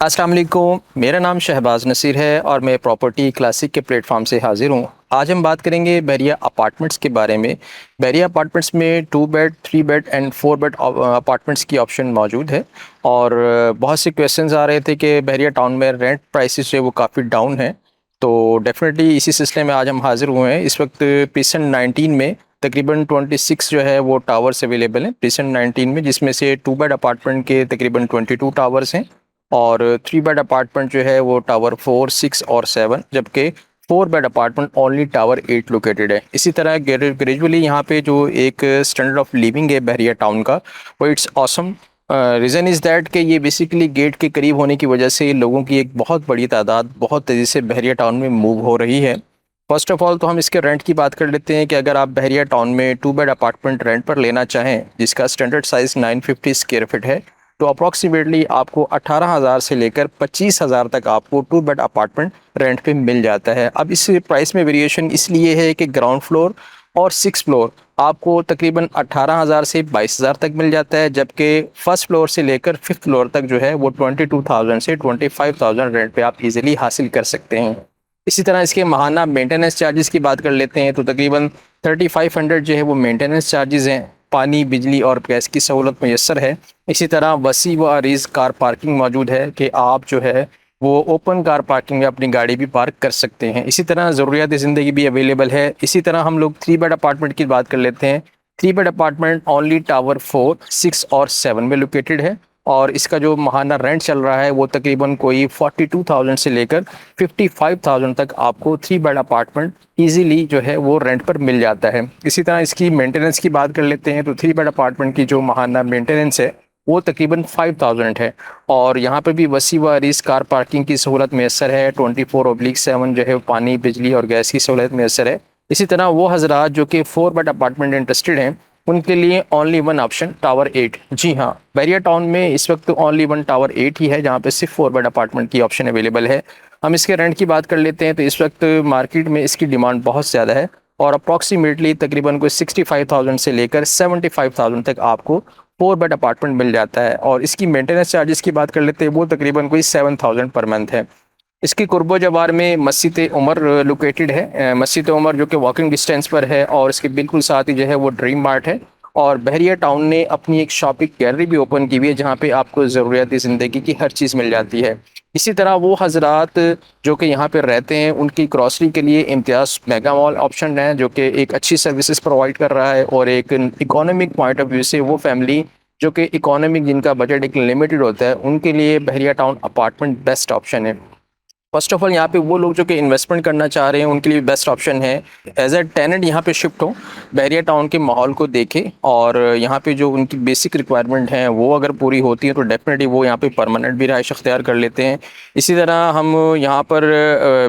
अस्सलाम वालेकुम। मेरा नाम शहबाज नसीर है और मैं प्रॉपर्टी क्लासिक के प्लेटफॉर्म से हाजिर हूँ। आज हम बात करेंगे बहरिया अपार्टमेंट्स के बारे में। बहरिया अपार्टमेंट्स में 2 bed, 3 bed and 4 bed apartments की ऑप्शन मौजूद है। और बहुत से क्वेश्चंस आ रहे थे कि बहरिया टाउन में रेंट प्राइसेस जो है वो काफ़ी डाउन है। तो डेफिनेटली इसी सिलसिले में आज हम हाजिर हुए हैं। इस वक्त प्रीसेंट 19 में तकरीबन 26 जो है वो टावर्स अवेलेबल हैं प्रीसेंट 19 में, जिसमें से 2 बेड अपार्टमेंट के तकरीबन 22 टावर्स हैं और 3 बेड अपार्टमेंट जो है वो टावर 4, 6 और 7, जबकि 4 bed apartment only tower 8 located है। इसी तरह ग्रेजुअली यहाँ पे जो एक स्टैंडर्ड ऑफ लिविंग है बहरिया टाउन का, वो it's awesome. Reason is that कि ये बेसिकली गेट के करीब होने की वजह से लोगों की एक बहुत बड़ी तादाद बहुत तेज़ी से बहरिया टाउन में मूव हो रही है। फर्स्ट ऑफ ऑल तो हम इसके रेंट की बात कर लेते हैं कि अगर आप बहरिया टाउन में 2 बेड अपार्टमेंट रेंट पर लेना चाहें जिसका स्टैंडर्ड साइज़ 950 स्क्वायर फीट है, तो अप्रॉक्सीमेटली आपको 18,000 से लेकर 25,000 तक आपको 2 बेड अपार्टमेंट रेंट पे मिल जाता है। अब इस प्राइस में वेरिएशन इसलिए है कि ग्राउंड फ्लोर और 6 फ्लोर आपको तकरीबन 18,000 से 22,000 तक मिल जाता है, जबकि फर्स्ट फ्लोर से लेकर 5th फ्लोर तक जो है वो 22,000 से 25,000 रेंट पे आप इजीली हासिल कर सकते हैं। इसी तरह इसके माहाना मेंटेनेंस चार्जेस की बात कर लेते हैं तो तकरीबन 3500 जो है वो मेंटेनेंस चार्जेस हैं। पानी, बिजली और गैस की सहूलत मैसर है। इसी तरह वसी व अरीज़ कार पार्किंग मौजूद है कि आप जो है वो ओपन कार पार्किंग में अपनी गाड़ी भी पार्क कर सकते हैं। इसी तरह ज़रूरियात ज़िंदगी भी अवेलेबल है। इसी तरह हम लोग 3 बेड अपार्टमेंट की बात कर लेते हैं। 3 बेड अपार्टमेंट ओनली टावर 4, 6 और 7 में लोकेटेड है और इसका जो माहाना रेंट चल रहा है वो तकरीबन कोई 42,000 से लेकर 55,000 तक आपको 3 बेड अपार्टमेंट इजीली जो है वो रेंट पर मिल जाता है। इसी तरह इसकी मेंटेनेंस की बात कर लेते हैं तो 3 बेड अपार्टमेंट की जो माहाना मेंटेनेंस है वो तकरीबन 5,000 है और यहाँ पर भी वसी व अरीज़ कार पार्किंग की सहूलत मैसर है। 24/7 जो है पानी, बिजली और गैस की सहूलत मैसर है। इसी तरह वो हजरात जो कि 4 बेड अपार्टमेंट इंटरेस्टेड हैं उनके लिए ओनली वन ऑप्शन टावर 8। जी हाँ, बहरिया टाउन में इस वक्त ओनली वन टावर 8 ही है जहाँ पे सिर्फ 4 बेड अपार्टमेंट की ऑप्शन अवेलेबल है। हम इसके रेंट की बात कर लेते हैं तो इस वक्त मार्केट में इसकी डिमांड बहुत ज़्यादा है और अप्रॉक्सीमेटली तकरीबन कोई 65,000 से लेकर 75,000 तक आपको 4 बेड अपार्टमेंट मिल जाता है। और इसकी मेंटेनेंस चार्जेस की बात कर लेते हैं वो तकरीबन कोई 7,000 पर मंथ है। इसकी कुर्बो जवार में मस्जिद उमर लोकेटेड है। मस्जिद उमर जो कि वॉकिंग डिस्टेंस पर है और इसके बिल्कुल साथ ही जो है वो ड्रीम मार्ट है। और बहरिया टाउन ने अपनी एक शॉपिंग गैलरी भी ओपन की हुई है जहाँ पे आपको ज़रूरियात ज़िंदगी की हर चीज़ मिल जाती है। इसी तरह वो हजरात जो कि यहाँ पे रहते हैं उनकी ग्रॉसरी के लिए इम्तियाज़ मेगा मॉल ऑप्शन है जो कि एक अच्छी सर्विसेज प्रोवाइड कर रहा है और एक इकोनॉमिक पॉइंट ऑफ व्यू से वो फैमिली जो कि इकोनॉमिक जिनका बजट एक लिमिटेड होता है उनके लिए बहरिया टाउन अपार्टमेंट बेस्ट ऑप्शन है। फर्स्ट ऑफ ऑल यहाँ पे वो लोग जो कि इन्वेस्टमेंट करना चाह रहे हैं उनके लिए बेस्ट ऑप्शन है। एज ए टेनेंट यहाँ पे शिफ्ट हो, बहरिया टाउन के माहौल को देखें और यहाँ पे जो उनकी बेसिक रिक्वायरमेंट हैं वो अगर पूरी होती है तो डेफिनेटली वो यहाँ पे परमानेंट भी रहायश अख्तियार कर लेते हैं। इसी तरह हम यहाँ पर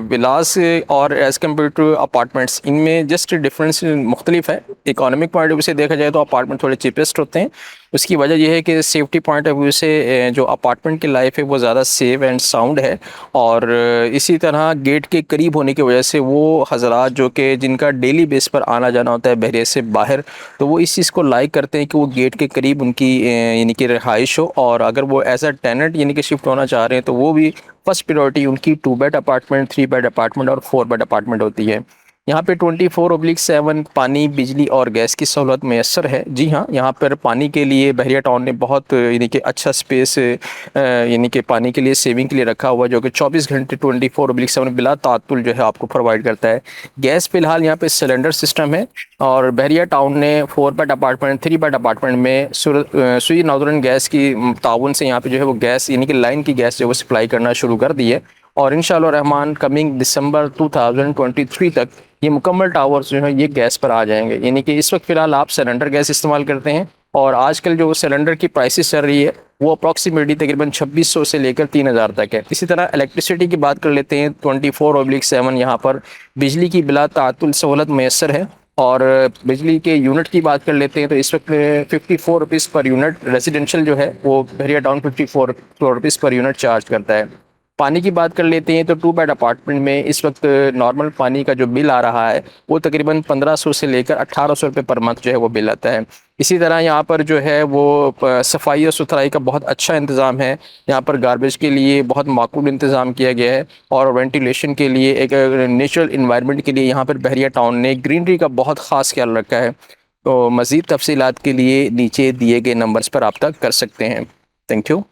विलास और एज़ कम्पेयर टू अपार्टमेंट्स इनमें जस्ट डिफरेंस मुख्तलिफ है। इकोनॉमिक पॉइंट ऑफ व्यू से देखा जाए तो अपार्टमेंट थोड़े चीपेस्ट होते हैं। उसकी वजह यह है कि सेफ्टी पॉइंट ऑफ व्यू से जो अपार्टमेंट की लाइफ है वो ज़्यादा सेफ एंड साउंड है और इसी तरह गेट के करीब होने की वजह से वो हजरात जो कि जिनका डेली बेस पर आना जाना होता है बहरिया से बाहर, तो वो इस चीज़ को लाइक करते हैं कि वो गेट के करीब उनकी यानी कि रिहाइश हो। और अगर वो एज अ टेनेंट यानी कि शिफ्ट होना चाह रहे हैं तो वो भी फर्स्ट प्रायोरिटी उनकी 2 बेड अपार्टमेंट, 3 बेड अपार्टमेंट और 4 बेड अपार्टमेंट होती है। यहाँ पे 24/7 पानी, बिजली और गैस की सहूलत मैसर है। जी हाँ, यहाँ पर पानी के लिए बहरिया टाउन ने बहुत यानी कि अच्छा स्पेस यानी कि पानी के लिए सेविंग के लिए रखा हुआ जो कि 24 घंटे 24/7 बिला तातुल जो है आपको प्रोवाइड करता है। गैस फिलहाल यहाँ पे सिलेंडर सिस्टम है और बहरिया टाउन ने 4 बेड अपार्टमेंट, 3 बेड अपार्टमेंट में सुई नॉर्दर्न गैस की ताउन से यहाँ पे जो है वो गैस यानी कि लाइन की गैस जो है वो सप्लाई करना शुरू कर दी है और इंशाअल्लाह रहमान कमिंग दिसंबर 2023 तक ये मुकम्मल टावर्स जो है ये गैस पर आ जाएंगे। यानी कि इस वक्त फ़िलहाल आप सिलेंडर गैस इस्तेमाल करते हैं और आजकल जो सिलेंडर की प्राइसेस चल रही है वो अप्रॉक्सीमेटली तकरीबन 2600 से लेकर 3000 तक है। इसी तरह इलेक्ट्रिसिटी की बात कर लेते हैं 24/7 यहाँ पर बिजली की बिला तातुल सहूलत मैसर है और बिजली के यूनिट की बात कर लेते हैं तो इस वक्त 54 रुपीज़ पर यूनिट रेजिडेंशियल जो है वो Bahria town 54 rupees per unit charge करता है। पानी की बात कर लेते हैं तो 2 बेड अपार्टमेंट में इस वक्त नॉर्मल पानी का जो बिल आ रहा है वो तकरीबन 1500 से लेकर 1800 रुपये पर मंथ जो है वो बिल आता है। इसी तरह यहाँ पर जो है वो सफाई और सुथराई का बहुत अच्छा इंतज़ाम है। यहाँ पर गार्बेज के लिए बहुत माकूल इंतज़ाम किया गया है और वेंटिलेशन के लिए एक नेचुरल इन्वायरमेंट के लिए यहाँ पर बहरिया टाउन ने ग्रीनरी का बहुत ख़ास ख्याल रखा है। तो मज़ीद तफसीलात के लिए नीचे दिए गए नंबर्स पर रब्ता कर सकते हैं। Thank you.